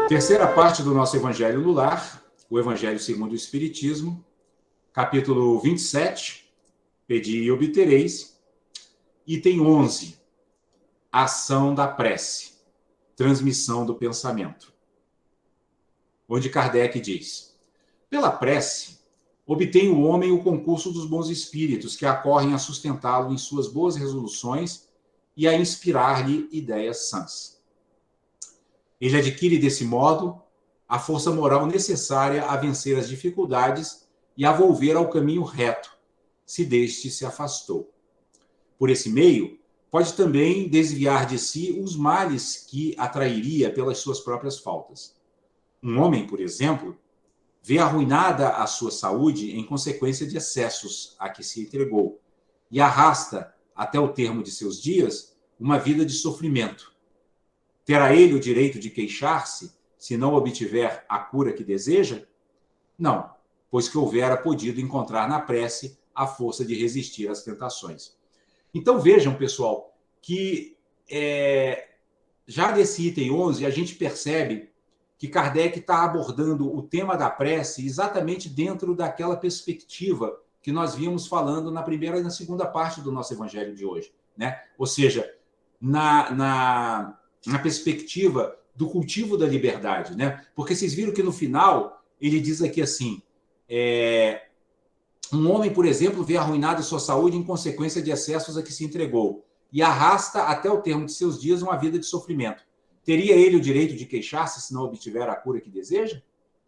Terceira parte do nosso Evangelho no Lar, o Evangelho segundo o Espiritismo, capítulo 27, Pedi e obtereis, item 11, ação da prece, transmissão do pensamento. Onde Kardec diz: pela prece, obtém o homem o concurso dos bons espíritos que acorrem a sustentá-lo em suas boas resoluções e a inspirar-lhe ideias sãs. Ele adquire, desse modo, a força moral necessária a vencer as dificuldades e a volver ao caminho reto, se deste se afastou. Por esse meio, pode também desviar de si os males que atrairia pelas suas próprias faltas. Um homem, por exemplo, vê arruinada a sua saúde em consequência de excessos a que se entregou e arrasta, até o termo de seus dias, uma vida de sofrimento. Terá ele o direito de queixar-se se não obtiver a cura que deseja? Não, pois que houvera podido encontrar na prece a força de resistir às tentações. Então vejam, pessoal, que já nesse item 11 a gente percebe que Kardec está abordando o tema da prece exatamente dentro daquela perspectiva que nós vimos falando na primeira e na segunda parte do nosso evangelho de hoje, né? Ou seja, na perspectiva do cultivo da liberdade, né? Porque vocês viram que no final ele diz aqui assim: um homem, por exemplo, vê arruinada sua saúde em consequência de excessos a que se entregou e arrasta até o termo de seus dias uma vida de sofrimento. Teria ele o direito de queixar-se se não obtiver a cura que deseja?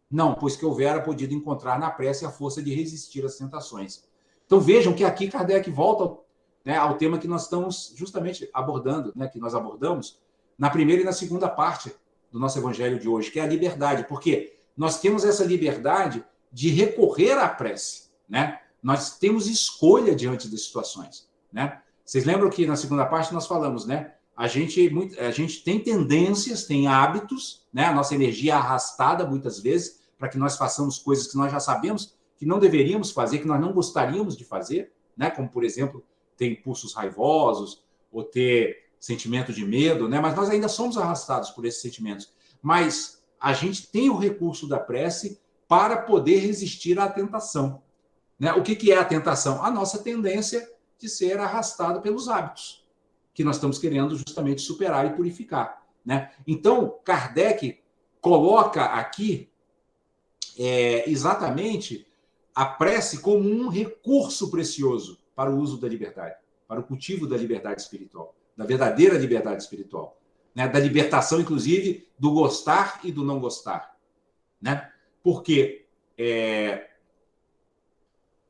Não, pois que houvera podido encontrar na prece a força de resistir às tentações. Então vejam que aqui Kardec volta, né, ao tema que nós estamos justamente abordando, né, que nós abordamos na primeira e na segunda parte do nosso evangelho de hoje, que é a liberdade, porque nós temos essa liberdade de recorrer à prece, né? Nós temos escolha diante das situações, né? Vocês lembram que na segunda parte nós falamos, né? A gente tem tendências, tem hábitos, né? A nossa energia é arrastada muitas vezes para que nós façamos coisas que nós já sabemos que não deveríamos fazer, que nós não gostaríamos de fazer, né? Como, por exemplo, ter impulsos raivosos ou ter sentimento de medo, né? Mas nós ainda somos arrastados por esses sentimentos. Mas a gente tem o recurso da prece para poder resistir à tentação, né? O que é a tentação? A nossa tendência de ser arrastado pelos hábitos que nós estamos querendo justamente superar e purificar, né? Então, Kardec coloca aqui exatamente a prece como um recurso precioso para o uso da liberdade, para o cultivo da liberdade espiritual, da verdadeira liberdade espiritual, né? Da libertação, inclusive, do gostar e do não gostar, né? Porque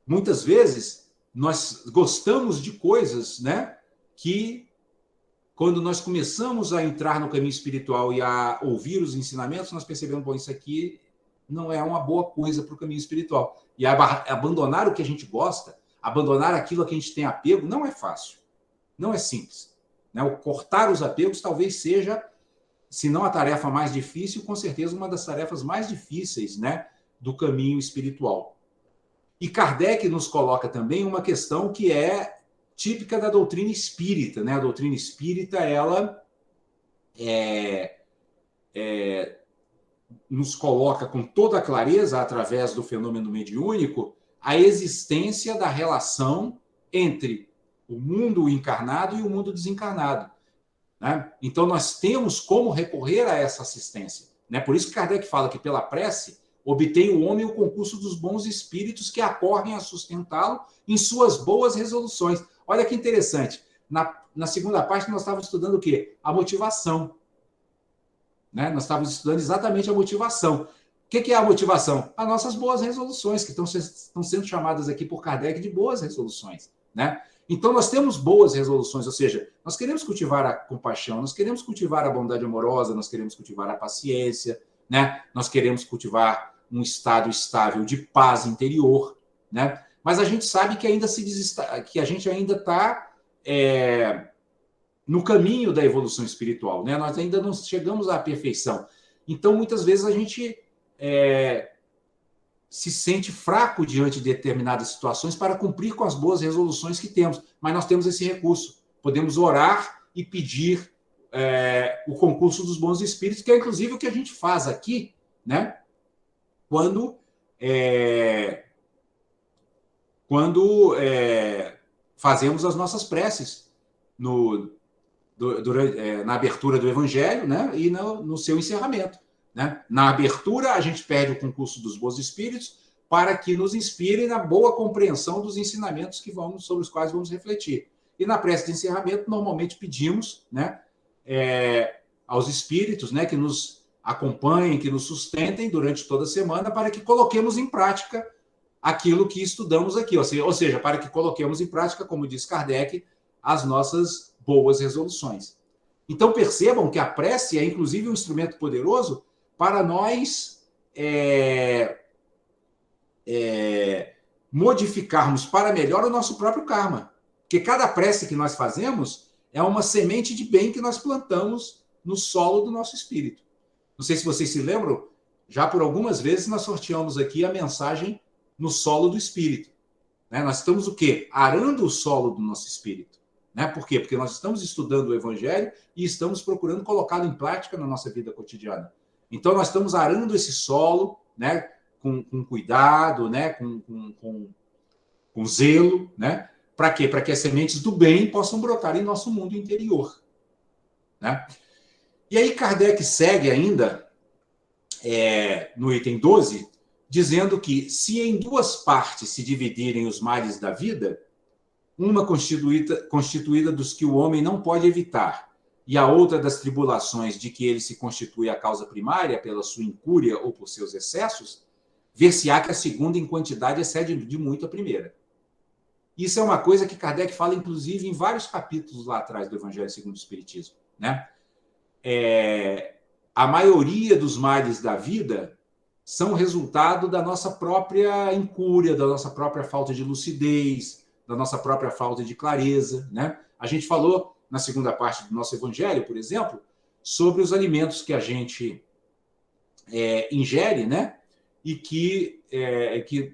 muitas vezes nós gostamos de coisas, né, que quando nós começamos a entrar no caminho espiritual e a ouvir os ensinamentos, nós percebemos, bom, isso aqui não é uma boa coisa para o caminho espiritual. E abandonar o que a gente gosta, abandonar aquilo a que a gente tem apego, não é fácil, não é simples, né? O cortar os apegos talvez seja, se não a tarefa mais difícil, com certeza uma das tarefas mais difíceis, né, do caminho espiritual. E Kardec nos coloca também uma questão que é típica da doutrina espírita, né? A doutrina espírita, ela nos coloca com toda a clareza, através do fenômeno mediúnico, a existência da relação entre o mundo encarnado e o mundo desencarnado, né? Então, nós temos como recorrer a essa assistência, né? Por isso que Kardec fala que, pela prece, obtém o homem o concurso dos bons espíritos que acorrem a sustentá-lo em suas boas resoluções. Olha que interessante. Na segunda parte, nós estávamos estudando o quê? A motivação, né? Nós estávamos estudando exatamente a motivação. O que é a motivação? As nossas boas resoluções, que estão sendo chamadas aqui por Kardec de boas resoluções, né? Então, nós temos boas resoluções, ou seja, nós queremos cultivar a compaixão, nós queremos cultivar a bondade amorosa, nós queremos cultivar a paciência, né? Nós queremos cultivar um estado estável de paz interior, né? Mas a gente sabe que que a gente ainda está no caminho da evolução espiritual, né? Nós ainda não chegamos à perfeição. Então, muitas vezes, a gente se sente fraco diante de determinadas situações para cumprir com as boas resoluções que temos. Mas nós temos esse recurso. Podemos orar e pedir o concurso dos bons espíritos, que é inclusive o que a gente faz aqui, né? Quando fazemos as nossas preces na abertura do Evangelho, né? E no seu encerramento. Né? Na abertura, a gente pede o concurso dos bons espíritos para que nos inspire na boa compreensão dos ensinamentos sobre os quais vamos refletir. E na prece de encerramento, normalmente pedimos, né, aos espíritos, né, que nos acompanhem, que nos sustentem durante toda a semana, para que coloquemos em prática aquilo que estudamos aqui. Ou seja, para que coloquemos em prática, como diz Kardec, as nossas boas resoluções. Então, percebam que a prece é, inclusive, um instrumento poderoso para nós modificarmos para melhor o nosso próprio karma. Porque cada prece que nós fazemos é uma semente de bem que nós plantamos no solo do nosso espírito. Não sei se vocês se lembram, já por algumas vezes nós sorteamos aqui a mensagem no solo do espírito. Né? Nós estamos o quê? Arando o solo do nosso espírito. Né? Por quê? Porque nós estamos estudando o Evangelho e estamos procurando colocá-lo em prática na nossa vida cotidiana. Então, nós estamos arando esse solo, né, com cuidado, né, com zelo, né? Para quê? Para que as sementes do bem possam brotar em nosso mundo interior. Né? E aí, Kardec segue ainda, no item 12, dizendo que se em duas partes se dividirem os males da vida, uma constituída dos que o homem não pode evitar, e a outra das tribulações de que ele se constitui a causa primária pela sua incúria ou por seus excessos, ver-se-á que a segunda em quantidade excede de muito a primeira. Isso é uma coisa que Kardec fala, inclusive, em vários capítulos lá atrás do Evangelho segundo o Espiritismo. Né? A maioria dos males da vida são resultado da nossa própria incúria, da nossa própria falta de lucidez, da nossa própria falta de clareza. Né? A gente falou na segunda parte do nosso Evangelho, por exemplo, sobre os alimentos que a gente ingere, né? E que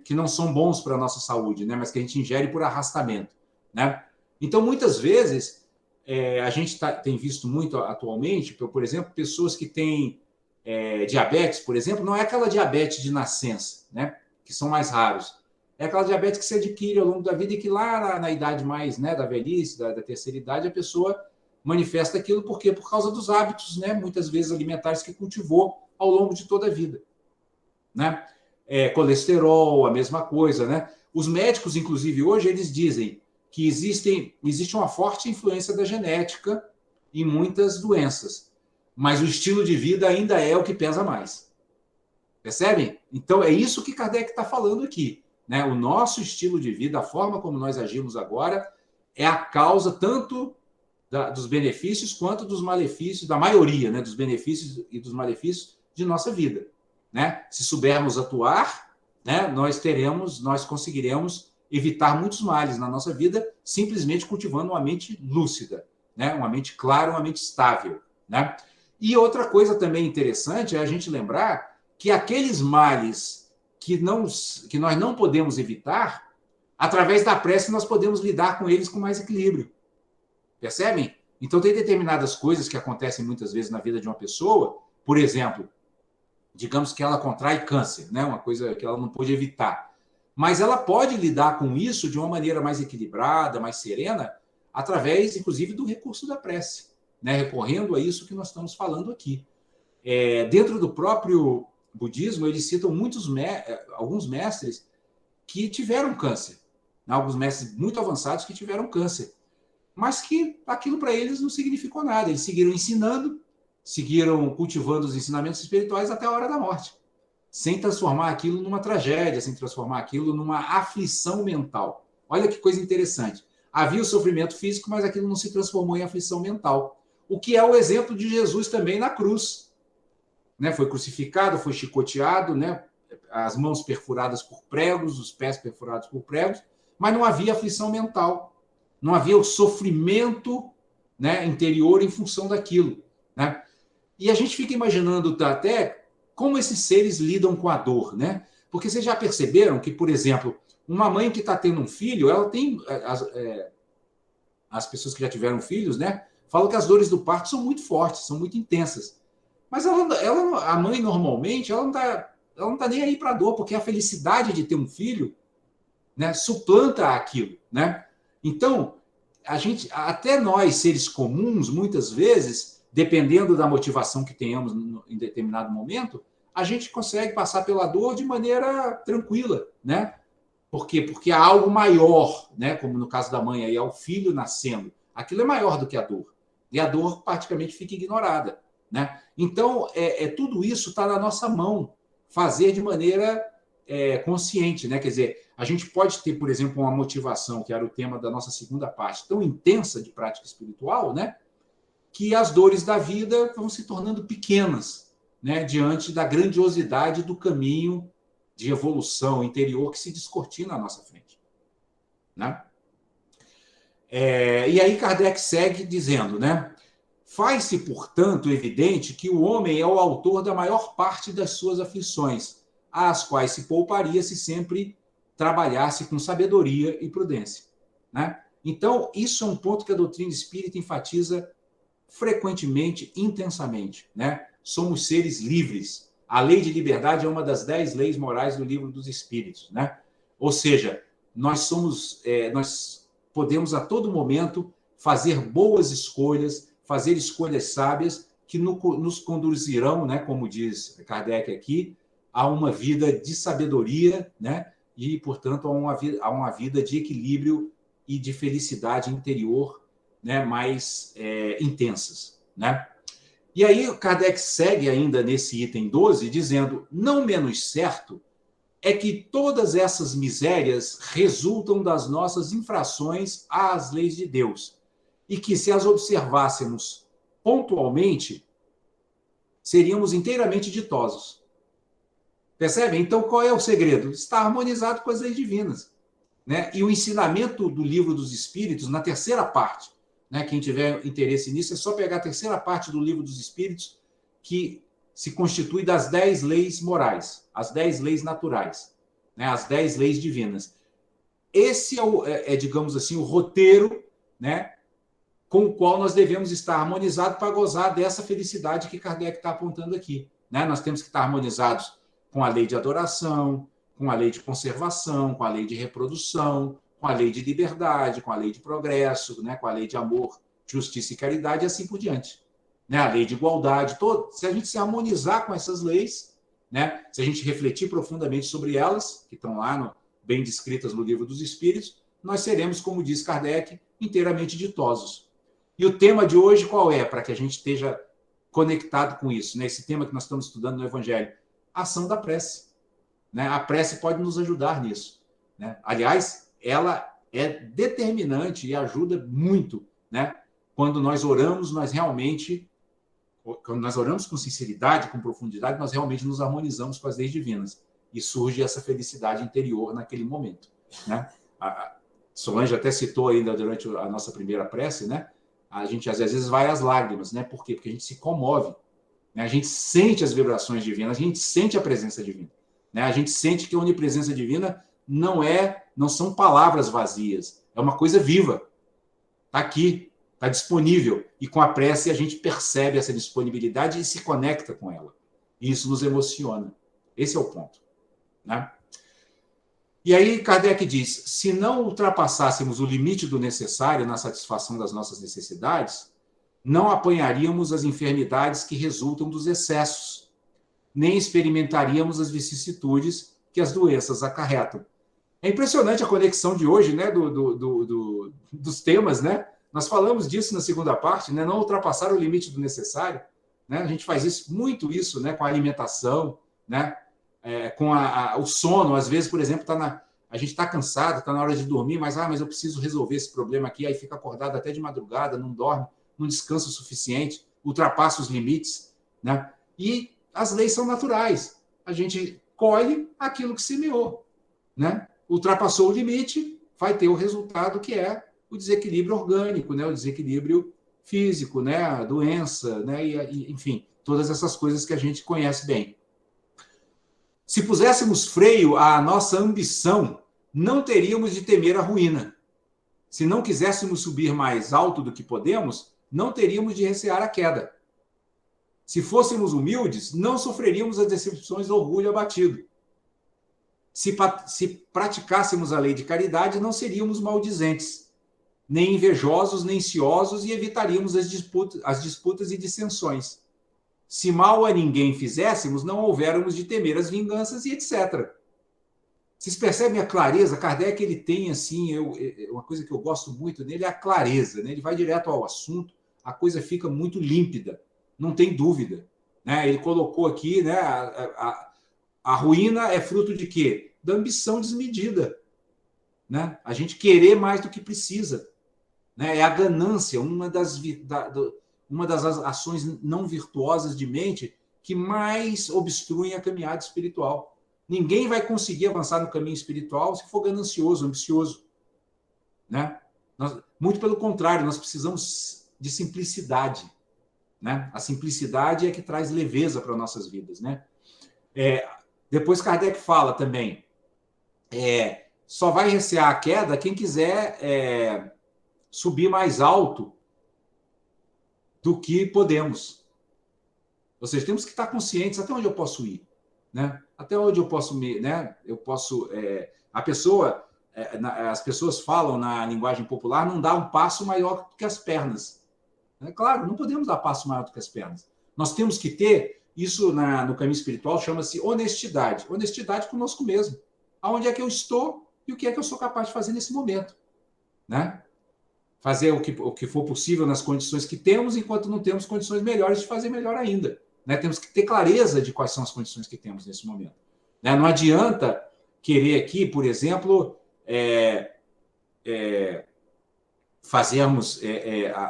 não são bons para a nossa saúde, né? Mas que a gente ingere por arrastamento. Né? Então, muitas vezes, a gente tem visto muito atualmente, por exemplo, pessoas que têm diabetes, por exemplo, não é aquela diabetes de nascença, né? Que são mais raros. É aquela diabetes que se adquire ao longo da vida e que lá na idade mais, né, da velhice, da terceira idade, a pessoa manifesta aquilo. Por quê? Por causa dos hábitos, né, muitas vezes alimentares que cultivou ao longo de toda a vida. Né? Colesterol, a mesma coisa. Né? Os médicos, inclusive, hoje, eles dizem que existe uma forte influência da genética em muitas doenças, mas o estilo de vida ainda é o que pesa mais. Percebem? Então, é isso que Kardec está falando aqui. Né? O nosso estilo de vida, a forma como nós agimos agora, é a causa tanto dos benefícios quanto dos malefícios, da maioria, né? Dos benefícios e dos malefícios de nossa vida. Né? Se soubermos atuar, né? Nós conseguiremos evitar muitos males na nossa vida, simplesmente cultivando uma mente lúcida, né? Uma mente clara, uma mente estável. Né? E outra coisa também interessante é a gente lembrar que aqueles males que nós não podemos evitar, através da prece nós podemos lidar com eles com mais equilíbrio. Percebem? Então, tem determinadas coisas que acontecem muitas vezes na vida de uma pessoa, por exemplo, digamos que ela contrai câncer, né? Uma coisa que ela não pôde evitar. Mas ela pode lidar com isso de uma maneira mais equilibrada, mais serena, através, inclusive, do recurso da prece, né? Recorrendo a isso que nós estamos falando aqui. Dentro do próprio budismo, eles citam alguns mestres que tiveram câncer, né? Alguns mestres muito avançados que tiveram câncer, mas que aquilo para eles não significou nada. Eles seguiram ensinando, seguiram cultivando os ensinamentos espirituais até a hora da morte, sem transformar aquilo numa tragédia, sem transformar aquilo numa aflição mental. Olha que coisa interessante. Havia o sofrimento físico, mas aquilo não se transformou em aflição mental. O que é o exemplo de Jesus também na cruz. Né? Foi crucificado, foi chicoteado, né? As mãos perfuradas por pregos, os pés perfurados por pregos, mas não havia aflição mental. Não havia o sofrimento, né, interior em função daquilo. Né? E a gente fica imaginando até como esses seres lidam com a dor. Né? Porque vocês já perceberam que, por exemplo, uma mãe que está tendo um filho, ela tem... As pessoas que já tiveram filhos, né, falam que as dores do parto são muito fortes, são muito intensas. Mas a mãe, normalmente, ela não tá nem aí para a dor, porque a felicidade de ter um filho, né, suplanta aquilo, né? Então, até nós, seres comuns, muitas vezes, dependendo da motivação que tenhamos em determinado momento, a gente consegue passar pela dor de maneira tranquila, né? Por quê? Porque há algo maior, né? Como no caso da mãe, aí é o filho nascendo. Aquilo é maior do que a dor. E a dor praticamente fica ignorada, né? Então, tudo isso está na nossa mão, fazer de maneira consciente, né? Quer dizer, a gente pode ter, por exemplo, uma motivação, que era o tema da nossa segunda parte, tão intensa de prática espiritual, né? Que as dores da vida vão se tornando pequenas, né? Diante da grandiosidade do caminho de evolução interior que se descortina à nossa frente, né? E aí Kardec segue dizendo, né? Faz-se, portanto, evidente que o homem é o autor da maior parte das suas aflições, às quais se pouparia se sempre trabalhasse com sabedoria e prudência, né? Então, isso é um ponto que a doutrina espírita enfatiza frequentemente, intensamente, né? Somos seres livres. A lei de liberdade é uma das 10 leis morais do Livro dos Espíritos, né? Ou seja, nós podemos a todo momento fazer boas escolhas, fazer escolhas sábias que nos conduzirão, né, como diz Kardec aqui, a uma vida de sabedoria, né, e, portanto, a uma vida de equilíbrio e de felicidade interior, né, mais intensas, né? E aí Kardec segue ainda nesse item 12, dizendo, não menos certo é que todas essas misérias resultam das nossas infrações às leis de Deus, e que, se as observássemos pontualmente, seríamos inteiramente ditosos. Percebem? Então, qual é o segredo? Está harmonizado com as leis divinas, né? E o ensinamento do Livro dos Espíritos, na terceira parte, né? Quem tiver interesse nisso, é só pegar a terceira parte do Livro dos Espíritos, que se constitui das 10 leis morais, as 10 leis naturais, né? As 10 leis divinas. Esse digamos assim, o roteiro, né, com o qual nós devemos estar harmonizados para gozar dessa felicidade que Kardec está apontando aqui, né? Nós temos que estar harmonizados com a lei de adoração, com a lei de conservação, com a lei de reprodução, com a lei de liberdade, com a lei de progresso, né? Com a lei de amor, justiça e caridade, e assim por diante, né? A lei de igualdade. Se a gente se harmonizar com essas leis, né? Se a gente refletir profundamente sobre elas, que estão lá bem descritas no Livro dos Espíritos, nós seremos, como diz Kardec, inteiramente ditosos. E o tema de hoje qual é? Para que a gente esteja conectado com isso, né? Esse tema que nós estamos estudando no Evangelho. A ação da prece, né? A prece pode nos ajudar nisso, né? Aliás, ela é determinante e ajuda muito, né? Quando nós oramos com sinceridade, com profundidade, nós realmente nos harmonizamos com as leis divinas e surge essa felicidade interior naquele momento, né? A Solange até citou ainda durante a nossa primeira prece, né? A gente às vezes vai às lágrimas, né? Por quê? Porque a gente se comove, né? A gente sente as vibrações divinas, a gente sente a presença divina, né? A gente sente que a onipresença divina não são palavras vazias, é uma coisa viva. Está aqui, está disponível. E com a prece a gente percebe essa disponibilidade e se conecta com ela. E isso nos emociona. Esse é o ponto, né? E aí Kardec diz, se não ultrapassássemos o limite do necessário na satisfação das nossas necessidades, não apanharíamos as enfermidades que resultam dos excessos, nem experimentaríamos as vicissitudes que as doenças acarretam. É impressionante a conexão de hoje, né, dos temas, né? Nós falamos disso na segunda parte, né? Não ultrapassar o limite do necessário, né? A gente faz muito isso, né? Com a alimentação, né? Com o sono. Às vezes, por exemplo, a gente está cansado, está na hora de dormir, mas eu preciso resolver esse problema aqui, aí fica acordado até de madrugada, não dorme, não descansa o suficiente, ultrapassa os limites, né? E as leis são naturais. A gente colhe aquilo que semeou, né? Ultrapassou o limite, vai ter o resultado que é o desequilíbrio orgânico, né? O desequilíbrio físico, né? A doença, né? Enfim, todas essas coisas que a gente conhece bem. Se puséssemos freio à nossa ambição, não teríamos de temer a ruína. Se não quiséssemos subir mais alto do que podemos, não teríamos de recear a queda. Se fôssemos humildes, não sofreríamos as decepções do orgulho abatido. Se praticássemos a lei de caridade, não seríamos maldizentes, nem invejosos, nem ciosos, e evitaríamos as disputas e dissensões. Se mal a ninguém fizéssemos, não houvéramos de temer as vinganças e etc. Vocês percebem a clareza? Kardec, ele tem, assim, uma coisa que eu gosto muito dele é a clareza, né? Ele vai direto ao assunto, a coisa fica muito límpida, não tem dúvida, né? Ele colocou aqui, né, a ruína é fruto de quê? Da ambição desmedida, né? A gente querer mais do que precisa, né? É a ganância, uma das ações não virtuosas de mente que mais obstruem a caminhada espiritual. Ninguém vai conseguir avançar no caminho espiritual se for ganancioso, ambicioso, né? Muito pelo contrário, nós precisamos de simplicidade, né? A simplicidade é que traz leveza para nossas vidas, né? Depois Kardec fala também, só vai recear a queda quem quiser subir mais alto do que podemos. Ou seja, temos que estar conscientes até onde eu posso ir, né? Até onde eu posso né? Eu posso. As pessoas falam na linguagem popular, não dá um passo maior do que as pernas. Claro, não podemos dar passo maior do que as pernas. Nós temos que ter isso no caminho espiritual, chama-se honestidade. Honestidade conosco mesmo. Aonde é que eu estou e o que é que eu sou capaz de fazer nesse momento, né? Fazer o que for possível nas condições que temos, enquanto não temos condições melhores de fazer melhor ainda, né? Temos que ter clareza de quais são as condições que temos nesse momento, né? Não adianta querer aqui, por exemplo, fazermos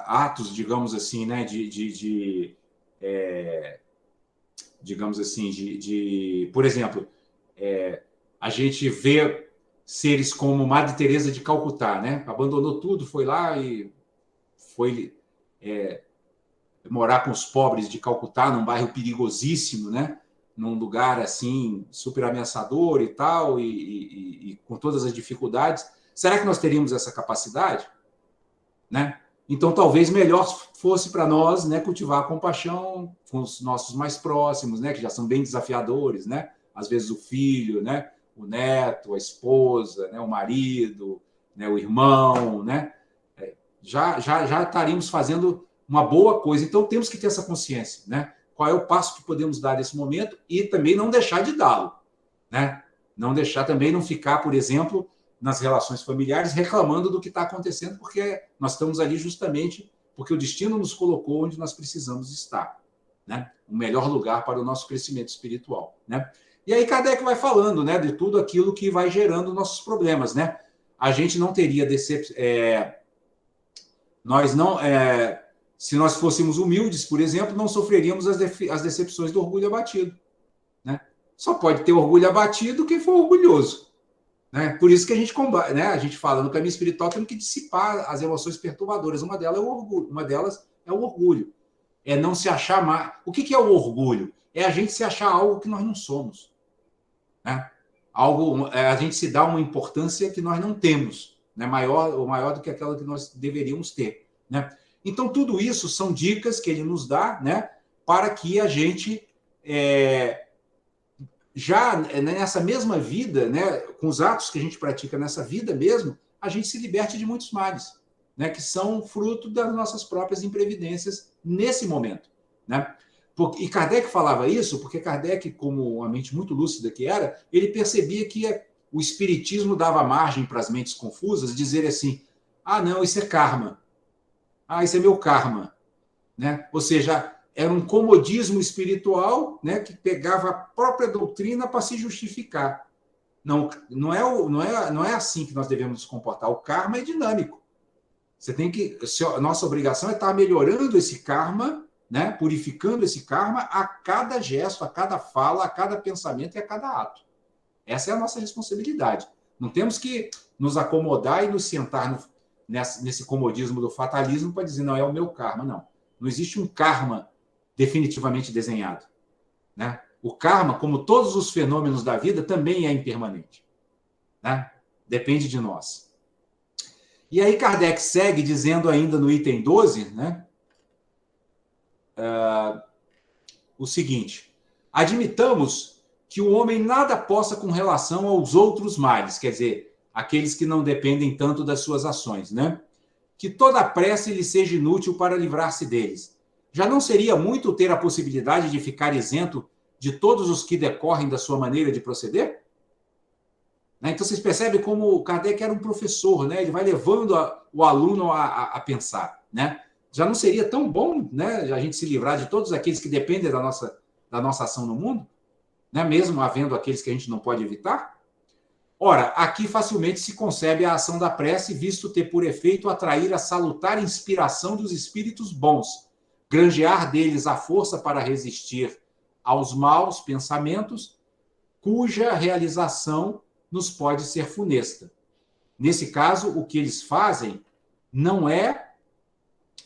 atos, digamos assim, né? Digamos assim, por exemplo, a gente vê seres como Madre Teresa de Calcutá, né? Abandonou tudo, foi lá e foi morar com os pobres de Calcutá, num bairro perigosíssimo, né? Num lugar assim super ameaçador e tal, e com todas as dificuldades. Será que nós teríamos essa capacidade, né? Então, talvez melhor fosse para nós, né, cultivar a compaixão com os nossos mais próximos, né, que já são bem desafiadores, né? Às vezes o filho, né? O neto, a esposa, né? O marido, né? O irmão, né? Já estaríamos fazendo uma boa coisa. Então, temos que ter essa consciência, né? Qual é o passo que podemos dar nesse momento e também não deixar de dá-lo, né? Não deixar também, não ficar, por exemplo, nas relações familiares reclamando do que está acontecendo, porque nós estamos ali justamente porque o destino nos colocou onde nós precisamos estar, né? O melhor lugar para o nosso crescimento espiritual, né? E aí Kardec vai falando, né, de tudo aquilo que vai gerando nossos problemas, né? A gente não teria se nós fôssemos humildes, por exemplo, não sofreríamos as decepções do orgulho abatido, né? Só pode ter orgulho abatido quem for orgulhoso, né? Por isso que a gente combate, né? A gente fala no caminho espiritual temos que dissipar as emoções perturbadoras. Uma delas é o orgulho. É não se achar mais. O que é o orgulho? É a gente se achar algo que nós não somos, né? A gente se dá uma importância que nós não temos, né? Maior do que aquela que nós deveríamos ter, né? Então, tudo isso são dicas que ele nos dá, né, para que a gente, já nessa mesma vida, né, com os atos que a gente pratica nessa vida mesmo, a gente se liberte de muitos males, né, que são fruto das nossas próprias imprevidências nesse momento, né? E Kardec falava isso porque Kardec, como uma mente muito lúcida que era, ele percebia que o espiritismo dava margem para as mentes confusas dizer assim: ah, não, isso é karma. Ah, isso é meu karma, né? Ou seja, era um comodismo espiritual, né, que pegava a própria doutrina para se justificar. Não é assim que nós devemos nos comportar. O karma é dinâmico. Nossa obrigação é estar melhorando esse karma, né, purificando esse karma a cada gesto, a cada fala, a cada pensamento e a cada ato. Essa é a nossa responsabilidade. Não temos que nos acomodar e nos sentar nesse comodismo do fatalismo para dizer, não, é o meu karma. Não. Não existe um karma definitivamente desenhado, né? O karma, como todos os fenômenos da vida, também é impermanente, né? Depende de nós. E aí Kardec segue dizendo ainda no item 12, né? o seguinte: admitamos que o homem nada possa com relação aos outros males, quer dizer, aqueles que não dependem tanto das suas ações, né? Que toda prece lhe seja inútil para livrar-se deles. Já não seria muito ter a possibilidade de ficar isento de todos os que decorrem da sua maneira de proceder? Né? Então, vocês percebem como o Kardec era um professor, né? Ele vai levando o aluno a pensar, né? Já não seria tão bom, né, a gente se livrar de todos aqueles que dependem da nossa ação no mundo, né? Mesmo havendo aqueles que a gente não pode evitar? Ora, aqui facilmente se concebe a ação da prece, visto ter por efeito atrair a salutar inspiração dos espíritos bons, granjear deles a força para resistir aos maus pensamentos, cuja realização nos pode ser funesta. Nesse caso, o que eles fazem não é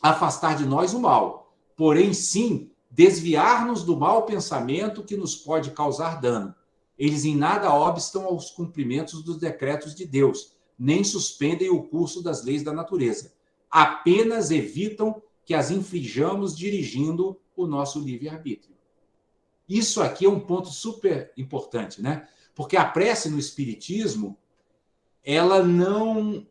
afastar de nós o mal, porém, sim, desviar-nos do mau pensamento que nos pode causar dano. Eles em nada obstam aos cumprimentos dos decretos de Deus, nem suspendem o curso das leis da natureza. Apenas evitam que as inflijamos dirigindo o nosso livre-arbítrio. Isso aqui é um ponto super importante, né? Porque a prece no Espiritismo, ela não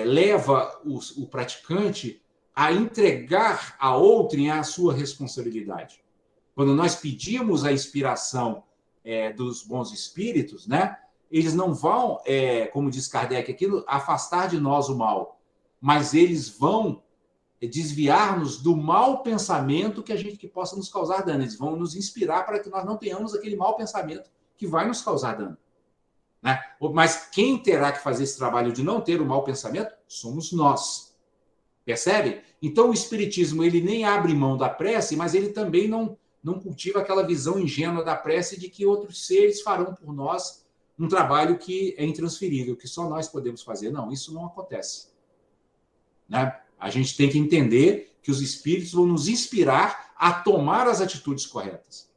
leva o praticante a entregar a outrem a sua responsabilidade. Quando nós pedimos a inspiração dos bons espíritos, né, eles não vão, como diz Kardec aqui, afastar de nós o mal, mas eles vão desviar-nos do mau pensamento que possa nos causar dano. Eles vão nos inspirar para que nós não tenhamos aquele mau pensamento que vai nos causar dano. Né? Mas quem terá que fazer esse trabalho de não ter o mau pensamento somos nós. Percebe? Então o Espiritismo ele nem abre mão da prece, mas ele também não cultiva aquela visão ingênua da prece de que outros seres farão por nós um trabalho que é intransferível, que só nós podemos fazer. Não, isso não acontece. Né? A gente tem que entender que os espíritos vão nos inspirar a tomar as atitudes corretas,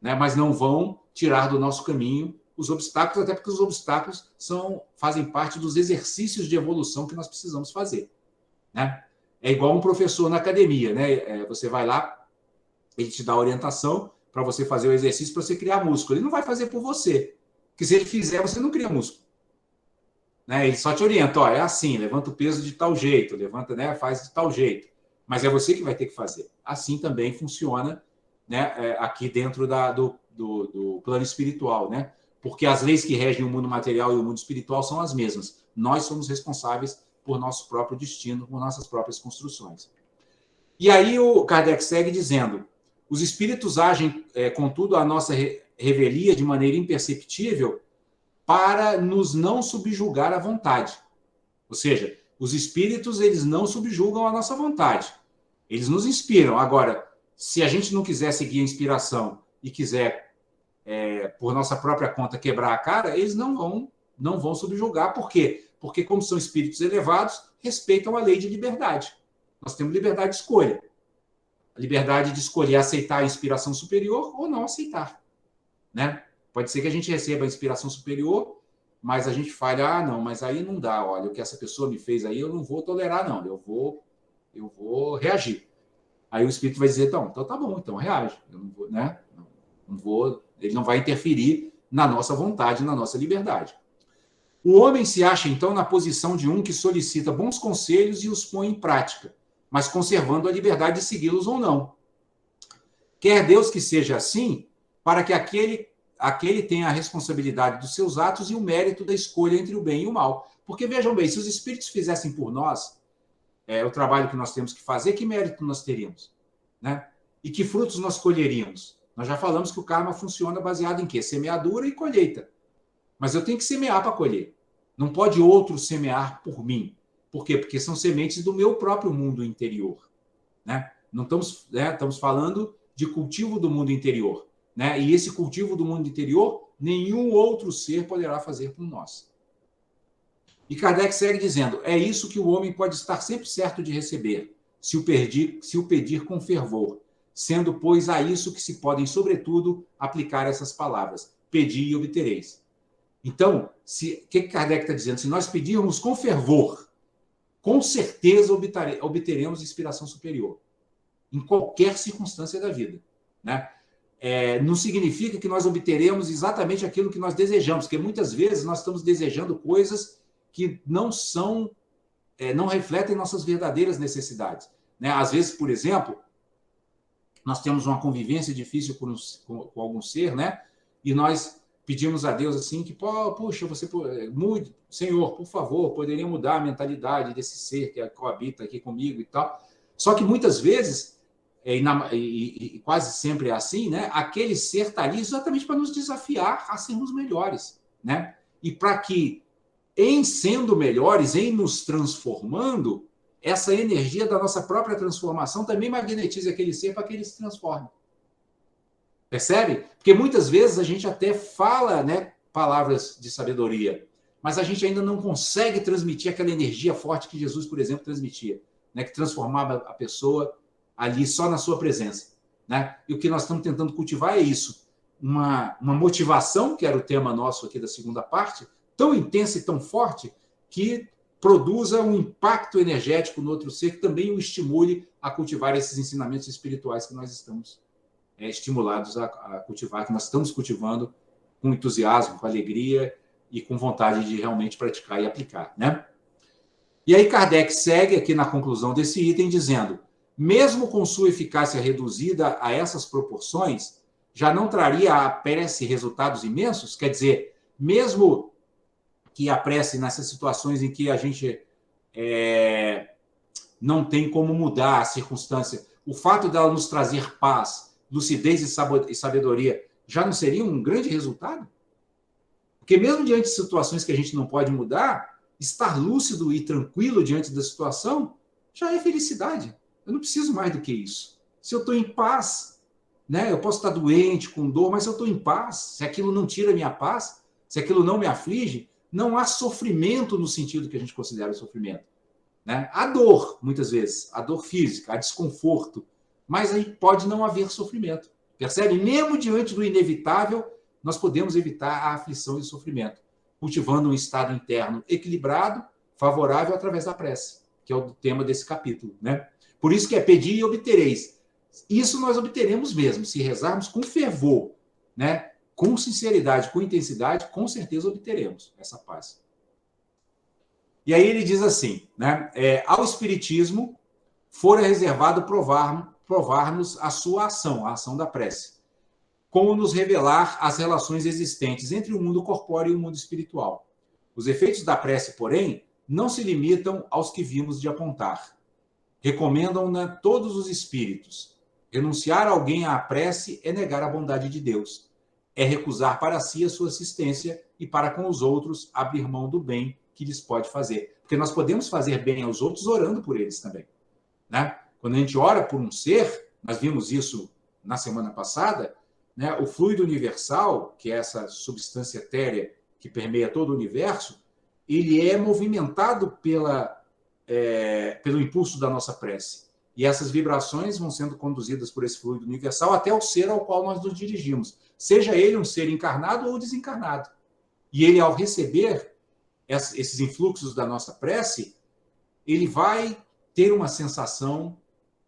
né? Mas não vão tirar do nosso caminho os obstáculos, até porque os obstáculos fazem parte dos exercícios de evolução que nós precisamos fazer. Né? É igual um professor na academia, né? Você vai lá, ele te dá a orientação para você fazer o exercício para você criar músculo. Ele não vai fazer por você, porque se ele fizer, você não cria músculo. Né? Ele só te orienta, ó, é assim, levanta o peso de tal jeito, levanta, né, faz de tal jeito. Mas é você que vai ter que fazer. Assim também funciona, né, aqui dentro do plano espiritual, né? Porque as leis que regem o mundo material e o mundo espiritual são as mesmas. Nós somos responsáveis por nosso próprio destino, por nossas próprias construções. E aí o Kardec segue dizendo: os espíritos agem, contudo, a nossa revelia de maneira imperceptível para nos não subjugar à vontade. Ou seja, os espíritos eles não subjugam a nossa vontade. Eles nos inspiram. Agora, se a gente não quiser seguir a inspiração e quiser, por nossa própria conta, quebrar a cara, eles não vão subjugar. Por quê? Porque, como são espíritos elevados, respeitam a lei de liberdade. Nós temos liberdade de escolha. A liberdade de escolher aceitar a inspiração superior ou não aceitar. Né? Pode ser que a gente receba a inspiração superior, mas a gente fale, não, mas aí não dá, olha, o que essa pessoa me fez aí, eu não vou tolerar, não, eu vou reagir. Aí o espírito vai dizer, então tá bom, então reage. Eu não vou, né? Não vou, ele não vai interferir na nossa vontade, na nossa liberdade. O homem se acha, então, na posição de um que solicita bons conselhos e os põe em prática, mas conservando a liberdade de segui-los ou não. Quer Deus que seja assim, para que aquele tenha a responsabilidade dos seus atos e o mérito da escolha entre o bem e o mal. Porque, vejam bem, se os espíritos fizessem por nós o trabalho que nós temos que fazer, que mérito nós teríamos? Né? E que frutos nós colheríamos? Nós já falamos que o karma funciona baseado em quê? Semeadura e colheita. Mas eu tenho que semear para colher. Não pode outro semear por mim. Por quê? Porque são sementes do meu próprio mundo interior. Né? Não estamos falando de cultivo do mundo interior. Né? E esse cultivo do mundo interior, nenhum outro ser poderá fazer por nós. E Kardec segue dizendo, é isso que o homem pode estar sempre certo de receber, se o pedir com fervor, sendo, pois, a isso que se podem, sobretudo, aplicar essas palavras, pedi e obtereis. Então, o que Kardec está dizendo? Se nós pedirmos com fervor, com certeza obteremos inspiração superior. em qualquer circunstância da vida, né? Não significa que nós obteremos exatamente aquilo que nós desejamos, porque muitas vezes nós estamos desejando coisas que não são, não refletem nossas verdadeiras necessidades, né? Às vezes, por exemplo, nós temos uma convivência difícil com algum ser, né? E nós pedimos a Deus assim que, puxa, você mude, Senhor, por favor, poderia mudar a mentalidade desse ser que coabita aqui comigo e tal. Só que muitas vezes, e quase sempre é assim, né? Aquele ser está ali exatamente para nos desafiar a sermos melhores, né? E para que, em sendo melhores, em nos transformando, essa energia da nossa própria transformação também magnetize aquele ser para que ele se transforme. Percebe? Porque muitas vezes a gente até fala, né, palavras de sabedoria, mas a gente ainda não consegue transmitir aquela energia forte que Jesus, por exemplo, transmitia, né, que transformava a pessoa ali só na sua presença, né? E o que nós estamos tentando cultivar é isso, uma motivação, que era o tema nosso aqui da segunda parte, tão intensa e tão forte que produza um impacto energético no outro ser que também o estimule a cultivar esses ensinamentos espirituais que nós estamos estimulados a cultivar, que nós estamos cultivando com entusiasmo, com alegria e com vontade de realmente praticar e aplicar, né? E aí Kardec segue aqui na conclusão desse item dizendo: mesmo com sua eficácia reduzida a essas proporções, já não traria a prece resultados imensos? Quer dizer, mesmo que a prece nessas situações em que a gente não tem como mudar a circunstância, o fato dela nos trazer paz, lucidez e sabedoria, já não seria um grande resultado? Porque mesmo diante de situações que a gente não pode mudar, estar lúcido e tranquilo diante da situação já é felicidade. Eu não preciso mais do que isso. Se eu estou em paz, né, eu posso estar doente, com dor, mas se eu estou em paz, se aquilo não tira a minha paz, se aquilo não me aflige, não há sofrimento no sentido que a gente considera sofrimento, né? Há dor, muitas vezes, há dor física, há desconforto, mas aí pode não haver sofrimento. Percebe? Mesmo diante do inevitável, nós podemos evitar a aflição e o sofrimento, cultivando um estado interno equilibrado, favorável através da prece, que é o tema desse capítulo, né? Por isso que é pedir e obtereis. Isso nós obteremos mesmo, se rezarmos com fervor, né? Com sinceridade, com intensidade, com certeza obteremos essa paz. E aí ele diz assim, né? Ao Espiritismo fora reservado provar-nos a sua ação, a ação da prece, como nos revelar as relações existentes entre o mundo corpóreo e o mundo espiritual. Os efeitos da prece, porém, não se limitam aos que vimos de apontar. Recomendam-na todos os espíritos. Renunciar alguém à prece é negar a bondade de Deus. É recusar para si a sua assistência e para com os outros abrir mão do bem que lhes pode fazer. Porque nós podemos fazer bem aos outros orando por eles também, né? Quando a gente ora por um ser, nós vimos isso na semana passada, né? O fluido universal, que é essa substância etérea que permeia todo o universo, ele é movimentado pelo impulso da nossa prece. E essas vibrações vão sendo conduzidas por esse fluido universal até o ser ao qual nós nos dirigimos, seja ele um ser encarnado ou desencarnado. E ele, ao receber esses influxos da nossa prece, ele vai ter uma sensação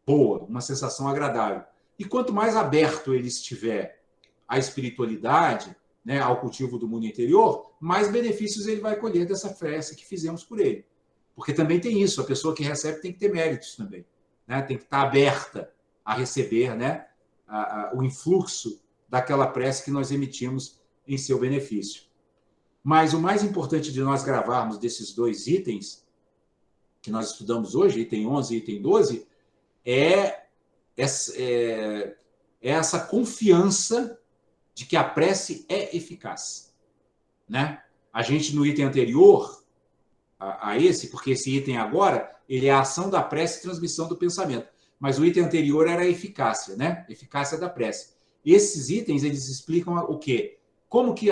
boa, uma sensação agradável. E quanto mais aberto ele estiver à espiritualidade, né, ao cultivo do mundo interior, mais benefícios ele vai colher dessa prece que fizemos por ele. Porque também tem isso, a pessoa que recebe tem que ter méritos também, né? Tem que estar aberta a receber, né, o influxo daquela prece que nós emitimos em seu benefício. Mas o mais importante de nós gravarmos desses dois itens que nós estudamos hoje, item 11 e item 12, é essa confiança de que a prece é eficaz, né? A gente, no item anterior a esse, porque esse item agora, ele é a ação da prece e transmissão do pensamento, mas o item anterior era a eficácia, né? Eficácia da prece. Esses itens, eles explicam o quê? Como que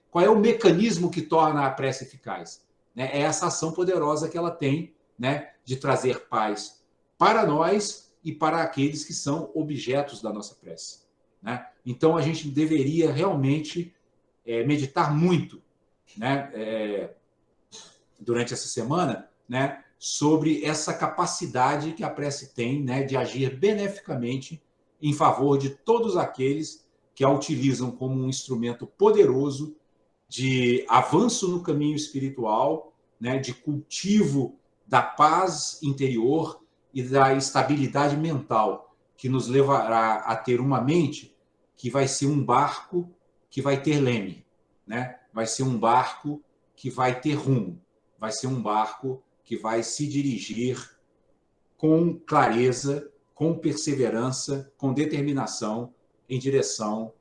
qual é o mecanismo que torna a prece eficaz? Né? É essa ação poderosa que ela tem, né, de trazer paz para nós e para aqueles que são objetos da nossa prece, né? Então, a gente deveria realmente meditar muito, né, durante essa semana, né, sobre essa capacidade que a prece tem, né, de agir beneficamente em favor de todos aqueles que a utilizam como um instrumento poderoso de avanço no caminho espiritual, né, de cultivo da paz interior e da estabilidade mental, que nos levará a ter uma mente que vai ser um barco que vai ter leme, né? Vai ser um barco que vai ter rumo, vai ser um barco que vai se dirigir com clareza, com perseverança, com determinação em direção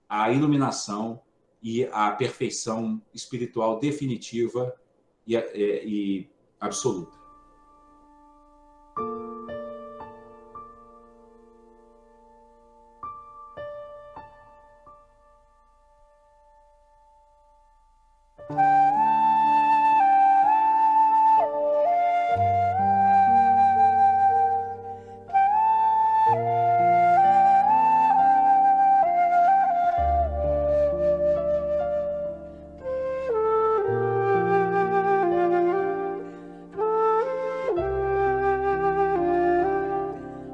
à iluminação e à perfeição espiritual definitiva e absoluta.